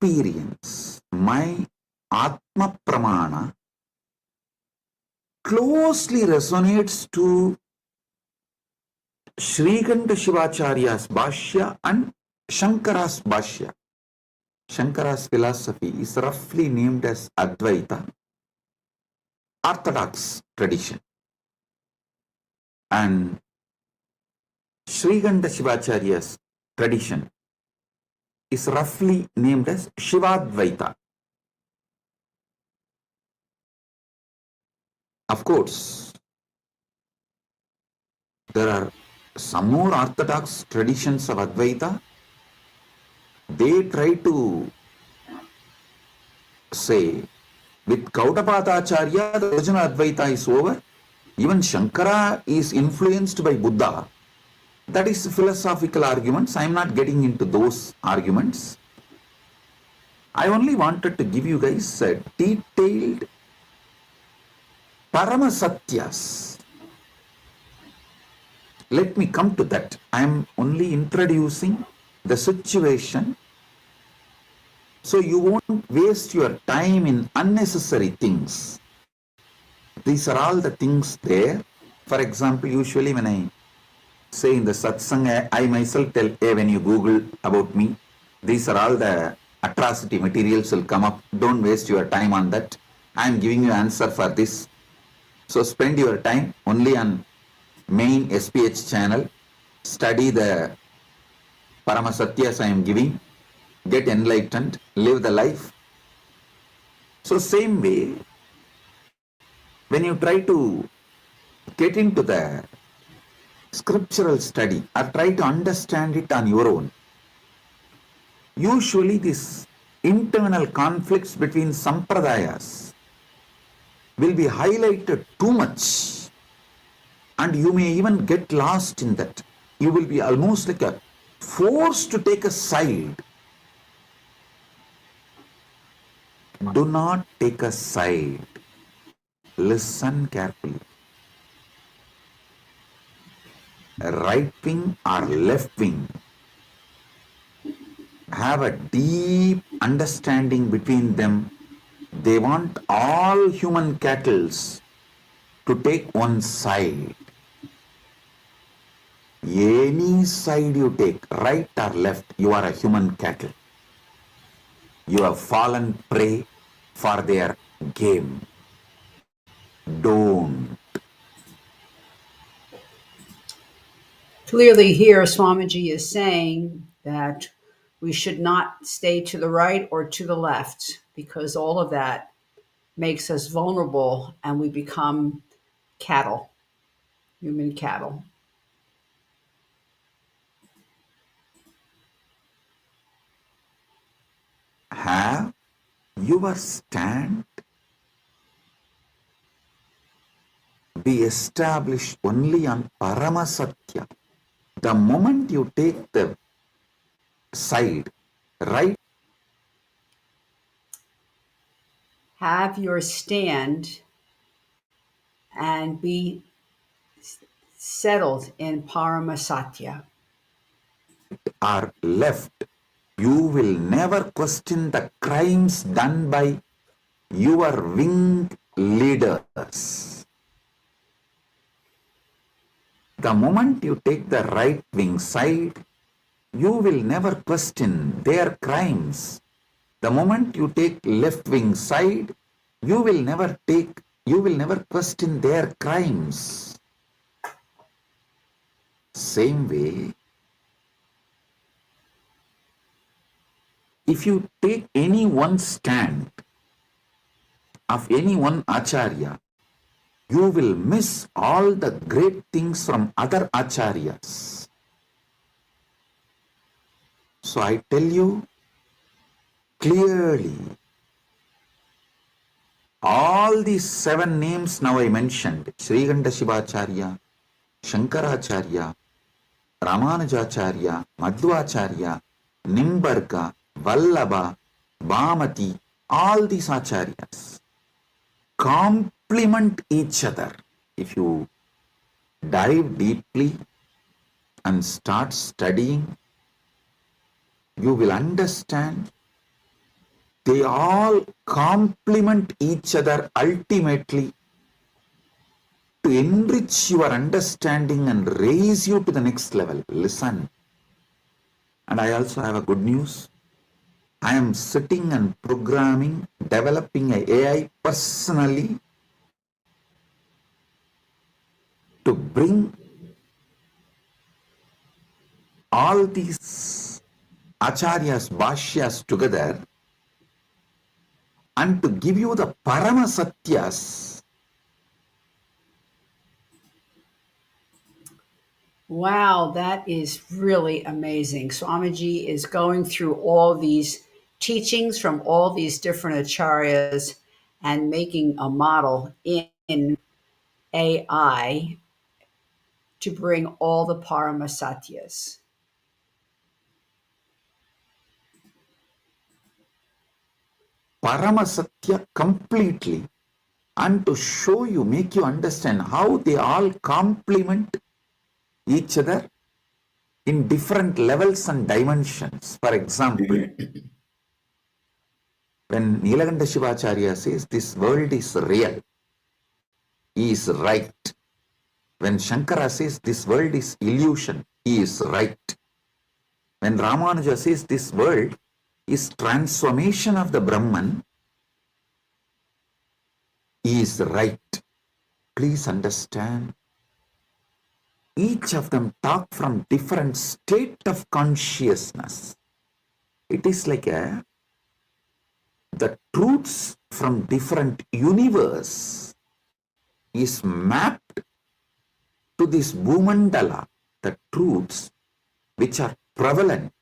experience, my Atma Pramana closely resonates to Shrikanta Shivacharya's Bhashya and Shankara's Bhashya. Shankara's philosophy is roughly named as Advaita, Orthodox tradition. And Shrikanta Shivacharya's tradition is roughly named as Shivadvaita. Of course, there are some more orthodox traditions of Advaita. They try to say, with Gautapadacharya, the original Advaita is over. Even Shankara is influenced by Buddha. That is philosophical arguments. I am not getting into those arguments. I only wanted to give you guys a detailed Paramasatyas. Let me come to that. I am only introducing the situation so you won't waste your time in unnecessary things. These are all the things there. For example, usually when I say in the satsang, I myself tell, hey, when you Google about me, these are all the atrocity materials will come up. Don't waste your time on that. I am giving you answer for this. So spend your time only on main SPH channel. Study the Paramasatyas I am giving. Get enlightened. Live the life. So same way, when you try to get into the scriptural study or try to understand it on your own, usually these internal conflicts between sampradayas will be highlighted too much and you may even get lost in that. You will be almost like a forced to take a side. Do not take a side. Listen carefully. Right wing or left wing have a deep understanding between them. They want all human cattle to take one side. Any side you take, right or left, you are a human cattle. You have fallen prey for their game. Don't. Clearly here, Swamiji is saying that we should not stay to the right or to the left because all of that makes us vulnerable and we become cattle, human cattle. Have your stand be established only on Paramasatya. The moment you take the side, right? Have your stand and be settled in Paramasatya. Or left, you will never question the crimes done by your winged leaders. The moment you take the right wing side, you will never question their crimes. The moment you take left wing side, you will never question their crimes. Same way, if you take any one stand of any one acharya, you will miss all the great things from other acharyas. So I tell you clearly, all these 7 names now I mentioned, Shrikanta Shivacharya, Shankaracharya, Ramanujacharya, Madhvacharya, Nimbarka, Vallabha, Bhamati, all these acharyas complement each other. If you dive deeply and start studying, you will understand they all complement each other ultimately to enrich your understanding and raise you to the next level. Listen. And I also have a good news. I am sitting and programming, developing an AI personally to bring all these acharyas, bhashyas together and to give you the Parama Satyas. Wow, that is really amazing. Swamiji is going through all these teachings from all these different acharyas and making a model in AI to bring all the Paramasatyas. Parama Satya completely, and to show you, make you understand how they all complement each other in different levels and dimensions. For example, when Nilakanta Shivacharya says this world is real, he is right. When Shankara says this world is illusion, he is right. When Ramanuja says this world is transformation of the Brahman, he is right. Please understand, each of them talk from different state of consciousness. It is like the truths from different universe is mapped to this Bhumandala, the truths which are prevalent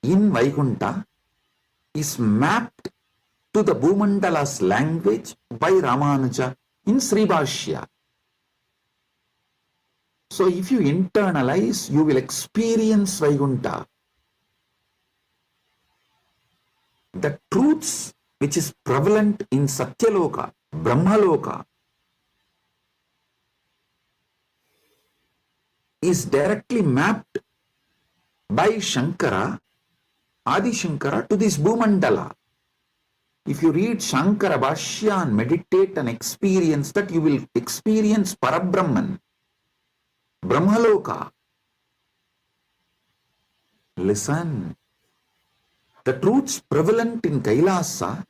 in Vaikuntha is mapped to the Bhumandala's language by Ramanuja in Sribhashya. So if you internalize, you will experience Vaikuntha. The truths which is prevalent in Satyaloka, Brahmaloka, is directly mapped by Shankara, Adi Shankara, to this Bhumandala. If you read Shankara Bhashya and meditate and experience that, you will experience Parabrahman, Brahmaloka. Listen, the truths prevalent in Kailasa,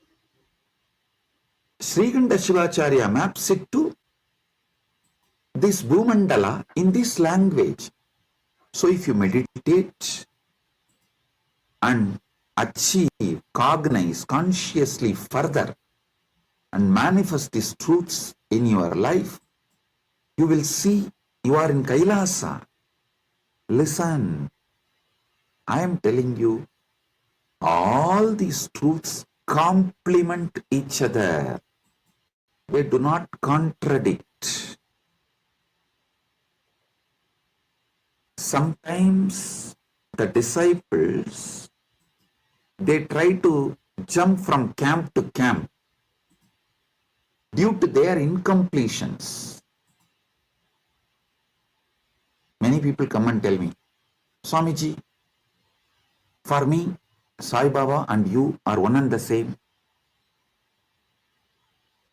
Srikanta Shivacharya maps it to this Bhumandala in this language. So if you meditate and achieve, cognize consciously further and manifest these truths in your life, you will see you are in Kailasa. Listen, I am telling you, all these truths complement each other. They do not contradict. Sometimes the disciples, they try to jump from camp to camp due to their incompletions. Many people come and tell me, Swamiji, for me, Sai Baba and you are one and the same.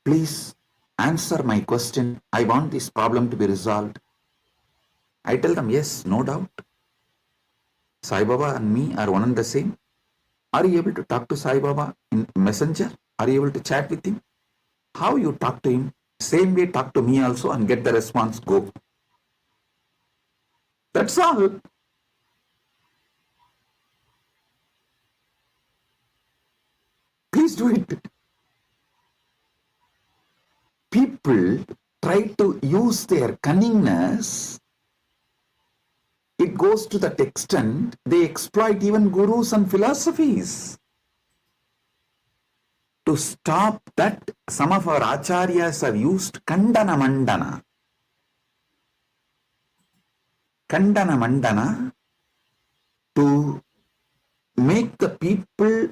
Please answer my question. I want this problem to be resolved. I tell them, yes, no doubt. Sai Baba and me are one and the same. Are you able to talk to Sai Baba in Messenger? Are you able to chat with him? How you talk to him? Same way talk to me also and get the response, go. That's all. Please do it. People try to use their cunningness. It goes to that extent, they exploit even gurus and philosophies. To stop that, some of our acharyas have used Kandana Mandana. Kandana Mandana to make the people,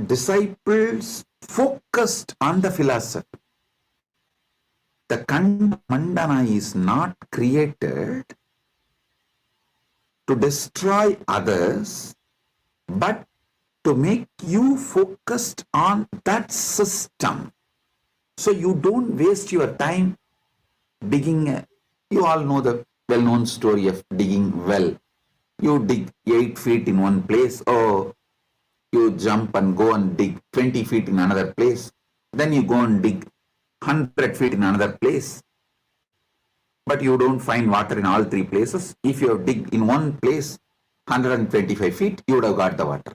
disciples, focused on the philosophy. The Kandana Mandana is not created to destroy others, but to make you focused on that system. So you don't waste your time digging. You all know the well-known story of digging well. You dig 8 feet in one place, or you jump and go and dig 20 feet in another place. Then you go and dig 100 feet in another place. But you don't find water in all three places. If you dig in one place 125 feet, you would have got the water.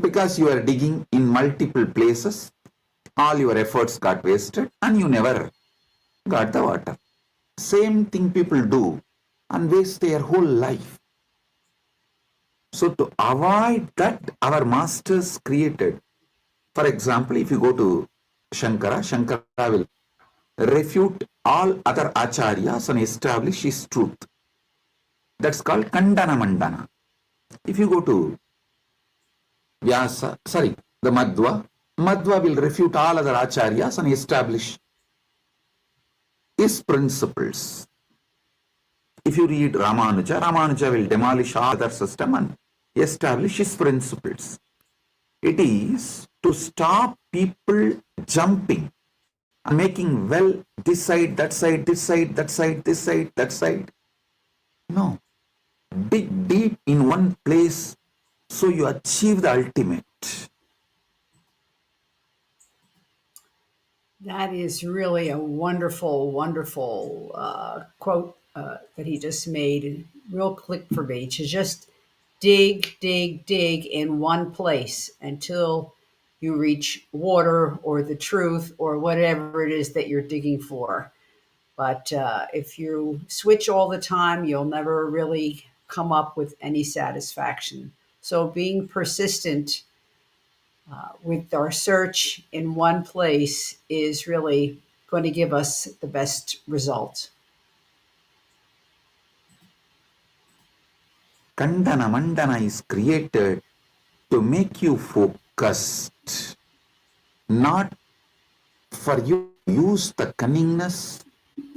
Because you are digging in multiple places, all your efforts got wasted and you never got the water. Same thing people do and waste their whole life. So to avoid that, our masters created. For example, if you go to Shankara, Shankara will refute all other acharyas and establish his truth. That's called Kandana Mandana. If you go to the Madhva will refute all other acharyas and establish his principles. If you read Ramanuja will demolish all other system and establish his principles. It is to stop people jumping and making this side, that side, this side, that side, this side, that side. No. Dig deep in one place so you achieve the ultimate. That is really a wonderful, wonderful quote that he just made. Real click for me to just dig, dig, dig in one place until you reach water or the truth or whatever it is that you're digging for. But if you switch all the time, you'll never really come up with any satisfaction. So being persistent with our search in one place is really going to give us the best result. Kandana Mandana is created to make you focused, not for you to use the cunningness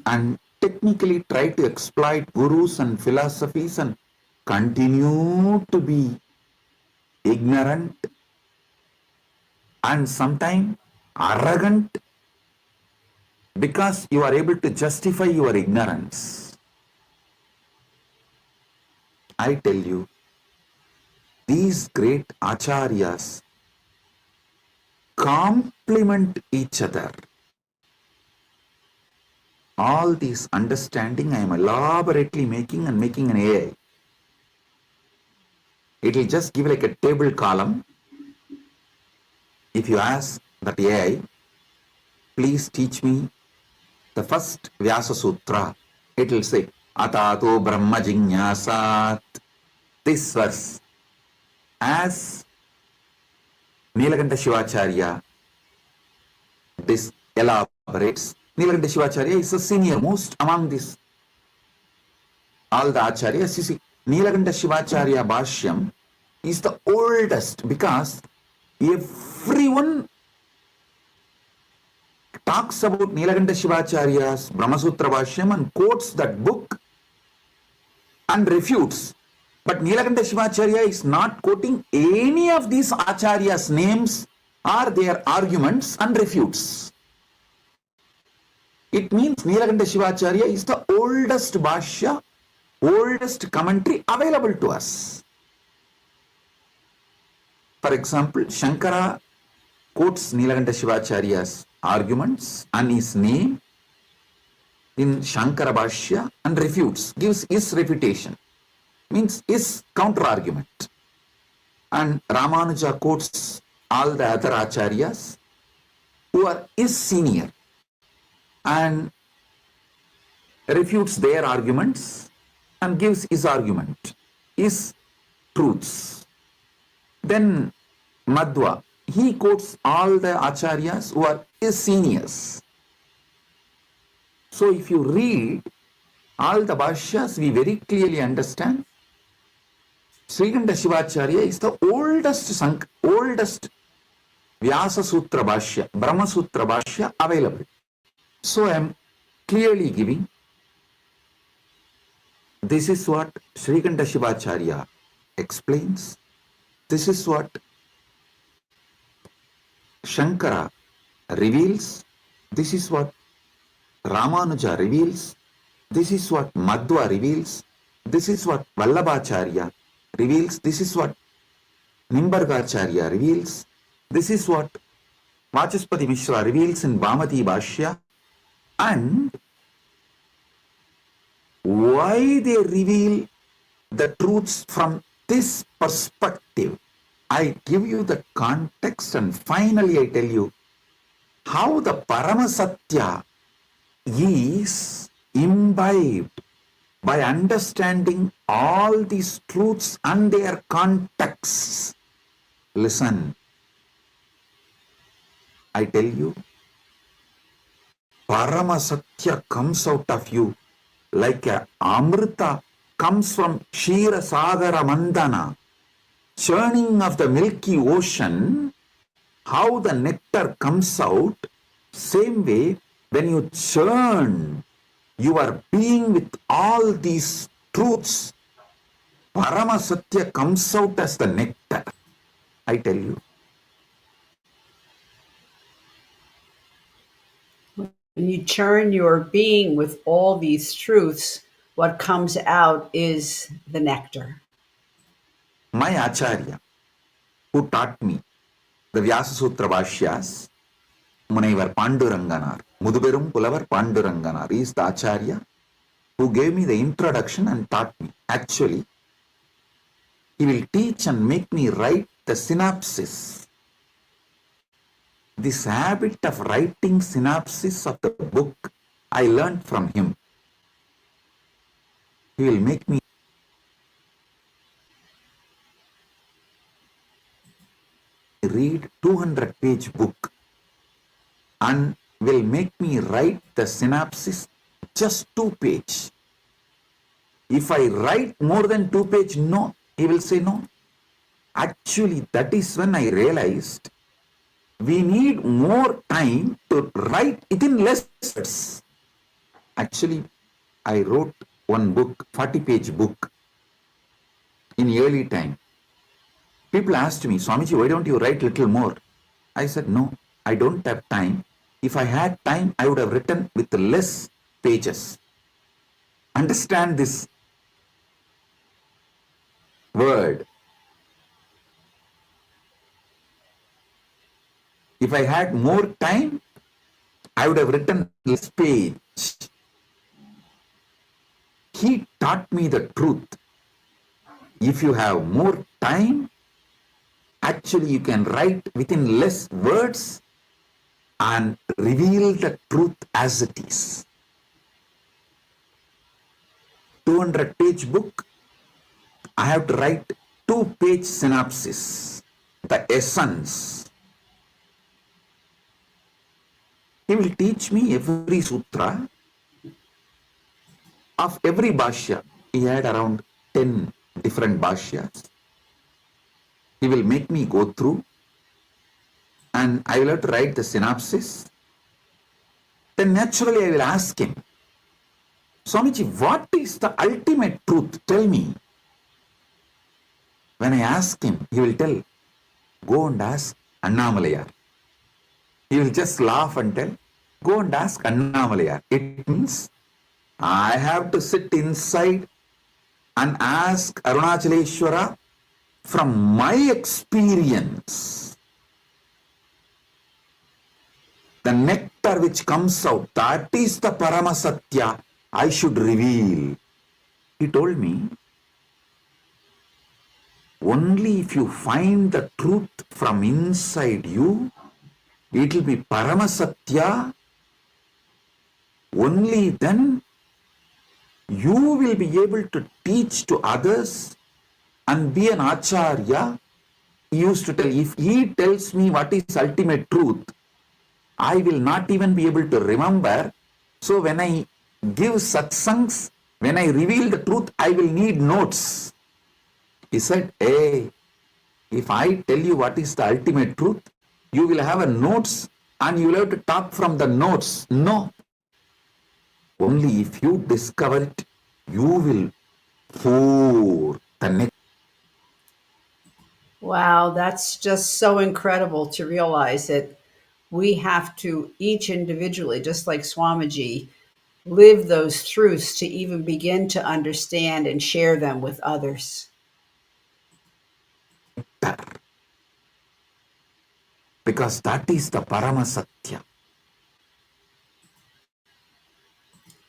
and technically try to exploit gurus and philosophies and continue to be ignorant and sometimes arrogant because you are able to justify your ignorance. I tell you, these great acharyas complement each other. All this understanding I am elaborately making an AI. It will just give like a table column. If you ask that AI, please teach me the first Vyasa Sutra, it will say, Atato Brahma Jinyasat. This verse, as Nilakanta Shivacharya, this elaborates. Nilakanta Shivacharya is the senior most among this. All the acharyas, you see, Nilakanta Shivacharya Bhashyam is the oldest because everyone talks about Nilakanta Shivacharya's Brahmasutra Bhashyam and quotes that book and refutes. But Nilakanta Shivacharya is not quoting any of these acharyas' names or their arguments and refutes. It means Nilakanta Shivacharya is the oldest Bhashya, oldest commentary available to us. For example, Shankara quotes Nilakanta Shivacharya's arguments and his name in Shankara Bhashya and refutes, gives his refutation, means his counter argument. And Ramanuja quotes all the other acharyas who are his senior and refutes their arguments and gives his argument, his truths. Then Madhva, he quotes all the acharyas who are his seniors. So if you read all the bhashyas, we very clearly understand Srikanta Shivacharya is the oldest Vyasa Sutra Bhashya, Brahma Sutra Bhashya available. So I am clearly giving, this is what Srikanta Shivacharya explains. This is what Shankara reveals. This is what Ramanuja reveals. This is what Madhva reveals. This is what Vallabhacharya reveals. This is what Nimbargacharya reveals. This is what Vachaspati Mishra reveals in Bhamati Bhashya. And why they reveal the truths from this perspective, I give you the context, and finally I tell you how the Paramasatya is imbibed by understanding all these truths and their contexts. Listen, I tell you, Paramasatya comes out of you like a Amrita comes from Kshira Sagara Mandana, churning of the milky ocean. How the nectar comes out, same way when you churn your being with all these truths, Paramasatya comes out as the nectar. I tell you. When you churn your being with all these truths, what comes out is the nectar. My Acharya, who taught me the Vyasa Sutra Bhashyas, Munaivar Panduranganar, Muduberum Pulavar Panduranganar, is the Acharya who gave me the introduction and taught me. Actually, he will teach and make me write the synopsis. This habit of writing synopsis of the book, I learned from him. He will make me read 200-page book and will make me write the synopsis just 2 page. If I write more than 2 page, no, he will say no. Actually, that is when I realized we need more time to write it in less words. Actually, I wrote one book, 40-page book, in early time. People asked me, Swamiji, why don't you write little more? I said, no, I don't have time. If I had time, I would have written with less pages. Understand this word. If I had more time, I would have written less page. He taught me the truth. If you have more time, actually you can write within less words and reveal the truth as it is. 200-page book, I have to write 2-page synopsis, the essence. He will teach me every sutra of every bhashya. He had around 10 different bhashyas. He will make me go through and I will have to write the synopsis. Then naturally I will ask him, Swamiji, what is the ultimate truth? Tell me. When I ask him, he will tell, go and ask Annamalayar. He will just laugh and tell, go and ask Annamalayar. It means I have to sit inside and ask Arunachaleshwara from my experience. The nectar which comes out, that is the Paramasatya I should reveal. He told me, only if you find the truth from inside you, it will be Paramasatya. Only then you will be able to teach to others and be an Acharya. He used to tell, if he tells me what is ultimate truth, I will not even be able to remember. So when I give satsangs, when I reveal the truth, I will need notes. He said, hey, if I tell you what is the ultimate truth, you will have a notes and you will have to talk from the notes. No. Only if you discover it, you will pour the next. Wow, that's just so incredible to realize that we have to each individually, just like Swamiji, live those truths to even begin to understand and share them with others. Because that is the Paramasatya.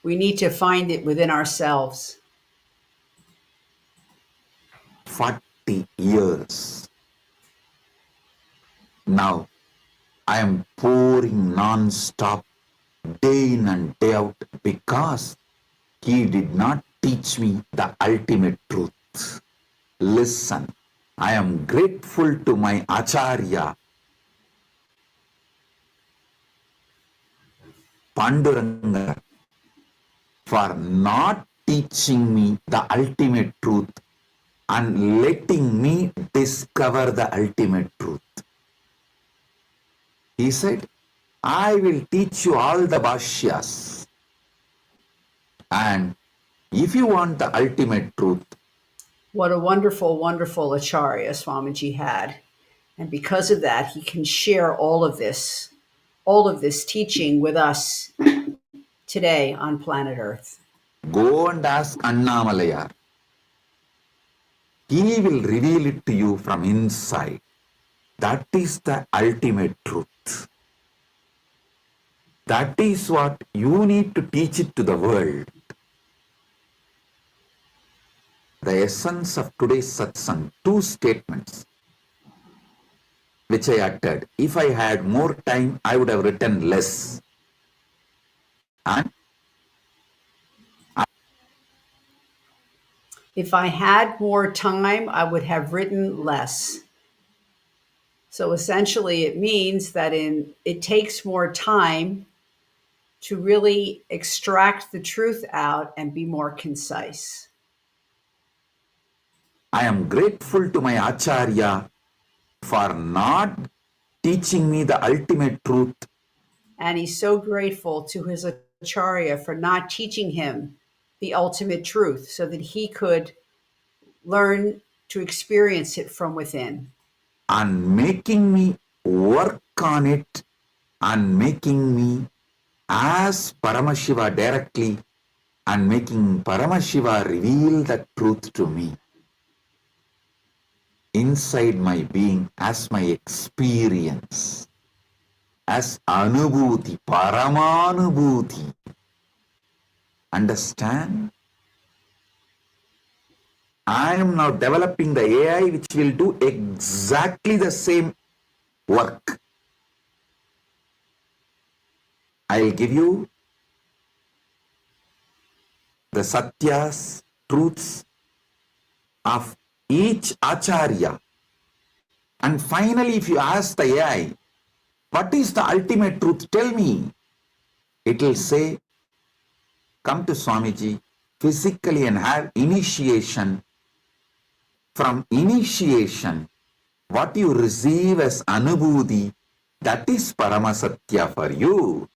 We need to find it within ourselves. 40 years. Now I am pouring non-stop day in and day out because he did not teach me the ultimate truth. Listen, I am grateful to my Acharya Panduranga for not teaching me the ultimate truth and letting me discover the ultimate truth. He said, I will teach you all the bhashyas. And if you want the ultimate truth, What a wonderful, wonderful Acharya Swamiji had. And because of that, he can share all of this teaching with us today on planet Earth. go and ask Annamalayar. He will reveal it to you from inside. That is the ultimate truth. That is what you need to teach it to the world. The essence of today's satsang, two statements which I uttered. If I had more time, I would have written less. And If I had more time, I would have written less. So essentially, it means that it takes more time to really extract the truth out and be more concise. I am grateful to my Acharya for not teaching me the ultimate truth. And he's so grateful to his Acharya for not teaching him the ultimate truth so that he could learn to experience it from within. And making me work on it and making me ask Paramashiva directly and making Paramashiva reveal the truth to me inside my being as my experience, as Anubhuti, Paramanubhuti. Understand? I am now developing the AI which will do exactly the same work. I'll give you the satyas, truths of each acharya. And finally, if you ask the AI, what is the ultimate truth? Tell me. It will say, come to Swamiji physically and have initiation. From initiation, what you receive as Anubhuti, that is Paramasatya for you.